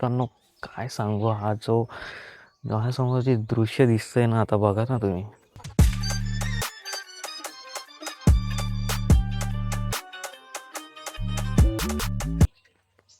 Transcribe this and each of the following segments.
मित्रांनो, काय सांगू, हा जो डोळ्यासमोर जे दृश्य दिसतंय ना, आता बघा ना तुम्ही.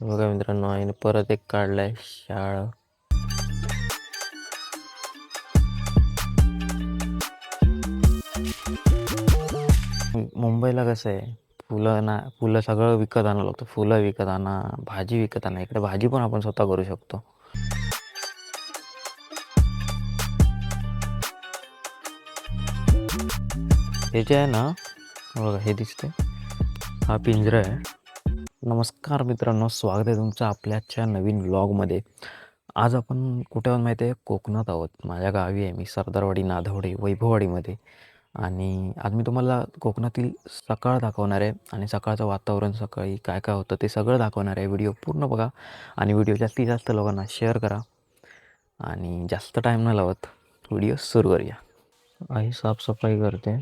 बघा मित्रांनो, आईने परत एक काढलाय शाळा. मुंबईला कसं आहे, फुलं सगळं विकत आणावं लागतं. फुलं विकत आणा, भाजी विकत आणा. इकडे भाजी पण आपण स्वतः करू शकतो. हे जे आहे ना, बघा हे दिसते, हा पिंजरा आहे. नमस्कार मित्रांनो, स्वागत आहे तुमचं आपल्याच्या नवीन व्लॉगमध्ये. आज आपण कुठे आहोत माहिती आहे? कोकणात आहोत. माझ्या गावी आहे मी, सरदारवाडी, नाधवडे, वैभववाडीमध्ये. आणि आज मी तुम्हाला कोकणातील सकाळ दाखवणार आहे आणि सकाळचं वातावरण, सकाळी काय काय होतं ते सगळं दाखवणार आहे. व्हिडिओ पूर्ण बघा आणि व्हिडिओ जास्तीत जास्त लोकांना शेअर करा. आणि जास्त टाईम न लावत व्हिडिओ सुरू करूया. आई साफसफाई करते,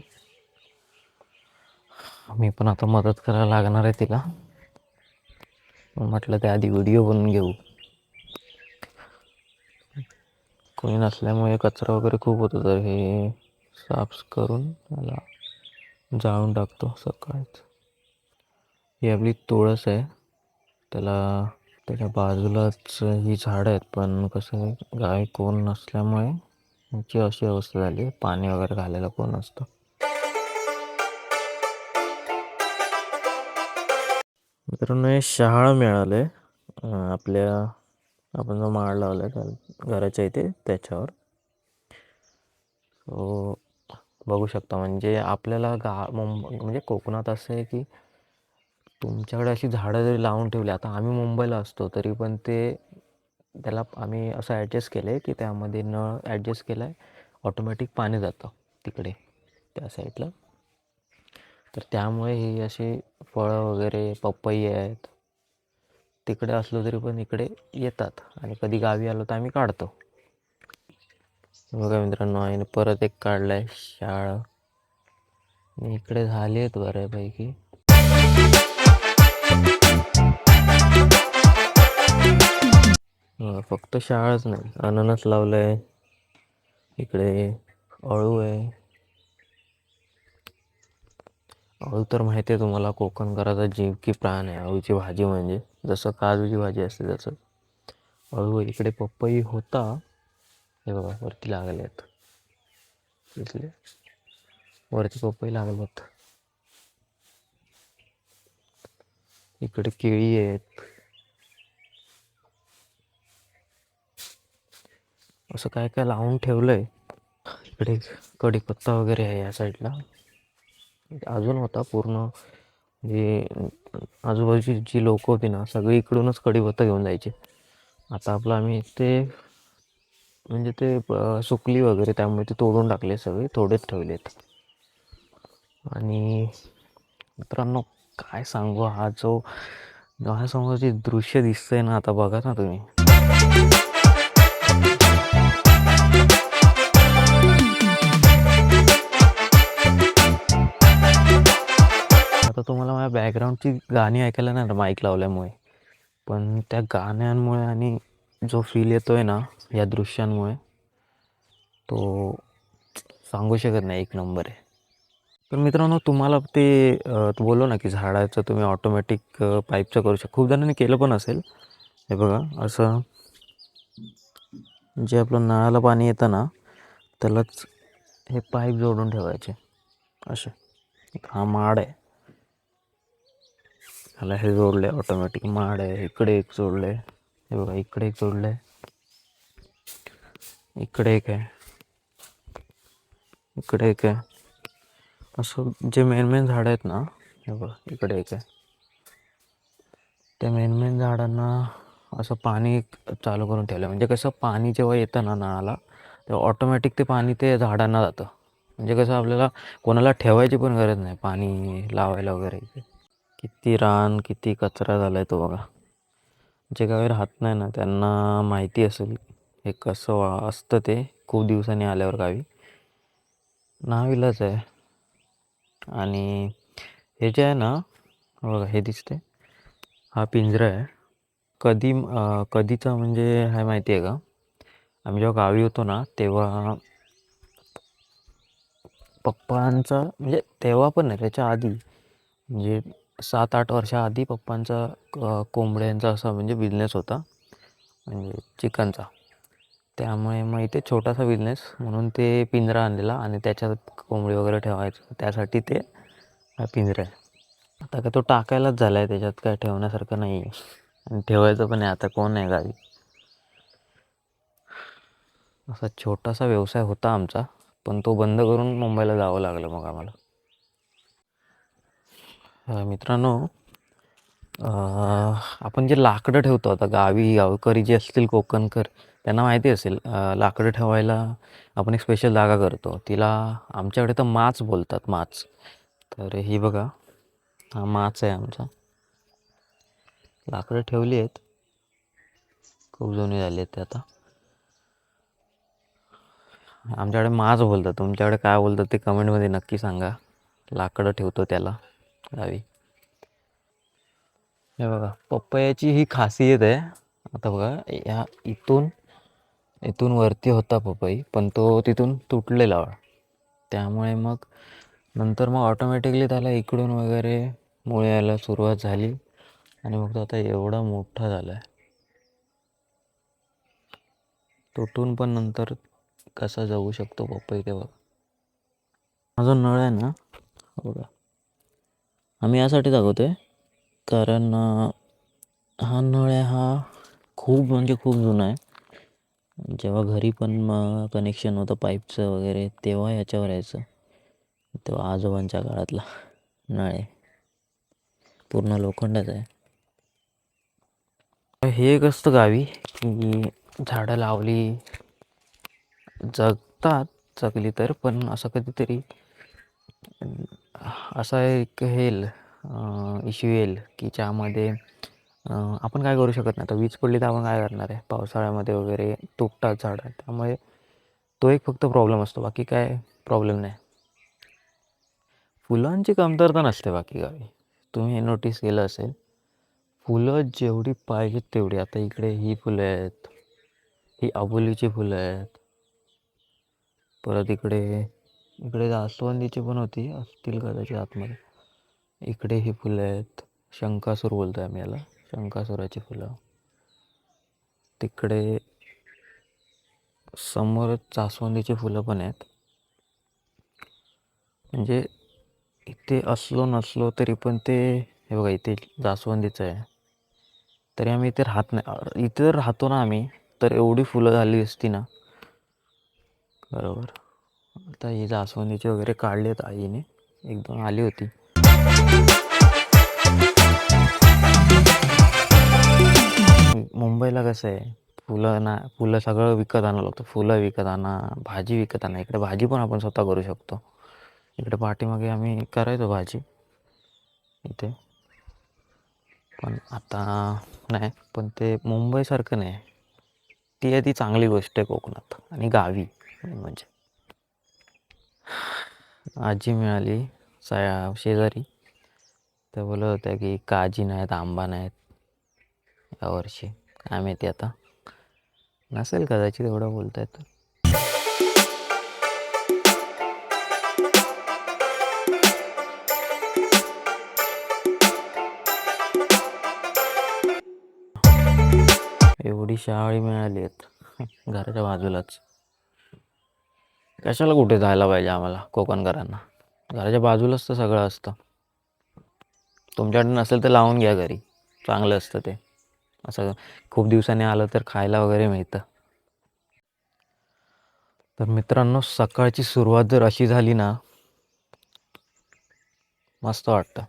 मी पण आता मदत करायला लागणार आहे तिला. म्हटलं त्या आधी व्हिडिओ बनवून घेऊ. कोणी नसल्यामुळे कचरा वगैरे खूप होतो, तर हे साफ करून त्याला जाळून टाकतो सकाळीच. ही आपली तुळस आहे, त्याला त्याच्या बाजूलाच ही झाडं आहेत, पण कसं आहे गावी कोण नसल्यामुळे ह्याची अशी अवस्था झाली आहे. पाणी वगैरे घालायला कोण नसतं. मित्रांनो, हे शहाळं मिळालं आहे आपल्या, आपण जो माळ लावला आहे त्या घराच्या इथे त्याच्यावर. सो बघू शकता, म्हणजे आपल्याला म्हणजे कोकणात असं आहे की तुमच्याकडे अशी झाडं जरी लावून ठेवली, आता आम्ही मुंबईला असतो तरी पण त्याला आम्ही असं ॲडजस्ट केलं आहे की त्यामध्ये नळ ॲडजस्ट केला आहे, ऑटोमॅटिक पाणी जातं तिकडे त्या साईडला. तर त्यामुळे ही अशी फळं वगैरे, पपई आहेत, तिकडे असलो तरी पण इकडे येतात आणि कधी गावी आलो तर आम्ही काढतो. बघा मित्रांनो, आईने परत एक काढलाय शाळा. इकडे झाली आहेत बऱ्यापैकी. फक्त शाळाच नाही, अननस लावलंय, इकडे अळू आहे. अळू तर माहिती आहे तुम्हाला, कोकणकराचा जीव की प्राण आहे. अळूची भाजी म्हणजे जसं काजूची भाजी असते तसं अळू. इकडे पपई होता, हे बघा वरती लागले आहेत, दिसले वरती पपई लागलेत. इकडे केळी आहेत. असं काय काय लावून ठेवलंय. इकडे कढीपत्ता वगैरे आहे या साईडला. अजून होता पूर्ण, जे आजूबाजूची जी लोक होती ना, सगळी इकडूनच कढीपत्ता घेऊन जायचे. आता आपलं आम्ही ते म्हणजे ते सुकली वगैरे, त्यामुळे ते तोडून टाकले, सगळे थोडेच ठेवलेत. आणि मित्रांनो, काय सांगू, हा जो डोळ्यासमोर जे दृश्य दिसतंय ना, आता बघा ना तुम्ही. आता तुम्हाला माझ्या बॅकग्राऊंडची गाणी ऐकायला नाही ना माईक लावल्यामुळे, पण त्या गाण्यांमुळे आणि जो फील येतो आहे ना या दृश्यांमुळे, तो सांगू शकत नाही, एक नंबर आहे. तर मित्रांनो, तुम्हाला ते बोललो ना की झाडाचं तुम्ही ऑटोमॅटिक पाईपचं करू शकता. खूप जणांनी केलं पण असेल. हे बघा, असं जे आपलं नळाला पाणी येतं ना, त्यालाच हे पाईप जोडून ठेवायचे असे. हा माड आहे, ह्याला हे जोडले ऑटोमॅटिक. माड आहे, इकडे एक जोडले, हे बघा इकडे एक जोडले, इकडे एक आहे, इकडे एक आहे. असं जे मेन झाडं आहेत ना, हे बघा इकडे एक आहे. त्या मेन झाडांना असं पाणी चालू करून ठेवलं, म्हणजे कसं पाणी जेव्हा येतं ना नळाला, तेव्हा ऑटोमॅटिक ते पाणी ते झाडांना जातं. म्हणजे कसं आपल्याला कोणाला ठेवायची पण गरज नाही पाणी लावायला वगैरे. किती रान, किती कचरा झाला आहे तो बघा. जे गावी राहत नाही ना त्यांना माहिती असेल हे कसं असतं ते. खूप दिवसांनी आल्यावर गावी नाविलाज आहे. आणि हे जे आहे ना, बघा हे दिसते, हा पिंजरा आहे. कधीचं म्हणजे काय माहिती आहे का? आम्ही जेव्हा गावी होतो ना तेव्हा पप्पांचा म्हणजे तेव्हा पण नाही त्याच्या आधी म्हणजे 7-8 वर्षाआधी पप्पांचा कोंबड्यांचा असा म्हणजे बिझनेस होता म्हणजे चिकनचा. त्यामुळे मग इथे छोटासा बिझनेस म्हणून ते पिंजरा आणलेला आणि त्याच्यात कोंबडी वगैरे ठेवायचं त्यासाठी ते हा पिंजरा आहे. आता काय तो टाकायलाच झाला आहे त्याच्यात काय ठेवण्यासारखं नाही आहे आणि ठेवायचं पण आहे आता कोण आहे गावी. असा छोटासा व्यवसाय होता आमचा पण तो बंद करून मुंबईला जावं लागलं मग आम्हाला. मित्रांनो आपण जे लाकडं ठेवतो आता गावकरी जे असतील कोकणकर त्यांना माहिती असेल लाकडं ठेवायला आपण एक स्पेशल जागा करतो तिला आमच्याकडे तर माच बोलतात माच. तर ही बघा हा माच आहे आमचा. लाकडं ठेवली आहेत खूप जुनी झाली आहेत ते आता. आमच्याकडे माच बोलतात तुमच्याकडे काय बोलतात ते कमेंटमध्ये नक्की सांगा. लाकडं ठेवतो त्याला गावी. हे बघा पपयाची ही खासियत आहे. आता बघा ह्या इथून वरती होता पपई पण तो तिथून तुटलेला त्यामुळे मग नंतर मग ऑटोमॅटिकली त्याला इकडून वगैरे मुळे यायला सुरुवात झाली आणि मग तो आता एवढा मोठा झाला आहे. तुटून पण नंतर कसा जाऊ शकतो पपई तेव्हा. हा जो नळ आहे ना बघा आम्ही यासाठी दाखवतो आहे कारण हा नळ आहे हा खूप म्हणजे खूप जुना आहे. जेव्हा घरी पण कनेक्शन होतं पाईपचं वगैरे तेव्हा याच्यावर यायचं. तेव्हा आजोबांच्या काळातला नळ आहे पूर्ण लोखंडाचा आहे. हे एक असतं गावी की झाडं लावली जगतात जगली तर पण असं कधीतरी असा एक येईल इश्यू येईल की ज्यामध्ये आपण काय करू शकत नाही. आता वीज पडली तर आपण काय करणार आहे पावसाळ्यामध्ये वगैरे तुटतात झाडं त्यामुळे तो एक फक्त प्रॉब्लेम असतो बाकी काय प्रॉब्लेम नाही. फुलांची कमतरता नसते बाकी गावी. तुम्ही हे नोटीस केलं असेल फुलं जेवढी पाहिजेत तेवढी. आता इकडे ही फुलं आहेत ही अबोलीची फुलं आहेत परत इकडे इकडे जास्वंदीची पण होती असतील कदाचित आतमध्ये. इकडे ही फुलं आहेत शंकासूर बोलतो आहे आम्ही याला शंकासुराची फुलं. तिकडे समोर जास्वंदीची फुलं पण आहेत. म्हणजे इथे असलो नसलो तरी पण ते हे बघा इथे जास्वंदीचं आहे तरी आम्ही इथे राहत नाही. इथे जर राहतो ना आम्ही तर एवढी फुलं झाली असती ना बरोबर. आता ही जास्वंदीची वगैरे काढली आहेत आईने 1-2 आली होती. मुंबईला कसं आहे फुलं सगळं विकत आणावं लागतं. फुलं विकत आणा भाजी विकत आणा. इकडे भाजी पण आपण स्वतः करू शकतो. इकडे पाठीमागे आम्ही करायचो भाजी इथे पण आता नाही. पण ते मुंबईसारखं नाही. ती आहे ती चांगली गोष्ट आहे कोकणात आणि गावी म्हणजे. आजी मिळाली शेजारी त्या बोलत होत्या की काजी नाहीत आंबा नाहीत यावर्षी काय माहिती आता नसेल कदाचित एवढं बोलत आहेत. एवढी शहाळी मिळाली आहेत घराच्या बाजूलाच. कशाला कुठे जायला पाहिजे आम्हाला कोकणकरांना. घराच्या बाजूलाच तर सगळं असतं. तुमच्याकडे नसेल तर लावून घ्या घरी चांगलं असतं ते. असं खूप दिवसांनी आलं तर खायला वगैरे मिळतं. तर मित्रांनो सकाळची सुरुवात जर अशी झाली ना मस्त वाटतं.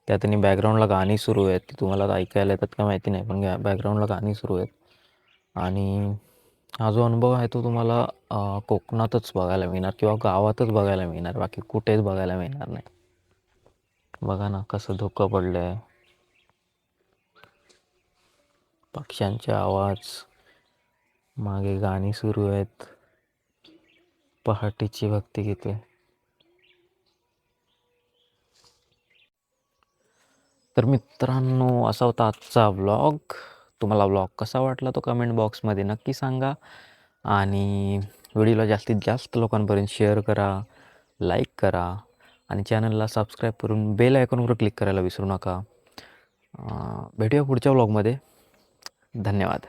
त्यात आणि बॅकग्राऊंडला गाणी सुरू आहेत. ती तुम्हाला ऐकायला येतात का माहिती नाही पण बॅकग्राऊंडला गाणी सुरू आहेत. आणि हा जो अनुभव आहे तो तुम्हाला कोकणातच बघायला मिळणार किंवा गावातच बघायला मिळणार बाकी कुठेच बघायला मिळणार नाही. बघा ना कसं धुकं पडलं आहे. पक्ष्यांचे आवाज मागे गाणी सुरू आहेत. पहाटेची भक्तिगीते. तर मित्रांनो असा होता आजचा व्लॉग. तुम्हाला व्लॉग कसा वाटला तो कमेंट बॉक्समध्ये नक्की सांगा आणि व्हिडिओला जास्तीत जास्त लोकांपर्यंत शेअर करा, लाईक करा आणि चॅनलला सबस्क्राईब करून बेल आयकॉनवर क्लिक करायला विसरू नका. भेटूया पुढच्या व्लॉगमध्ये. धन्यवाद.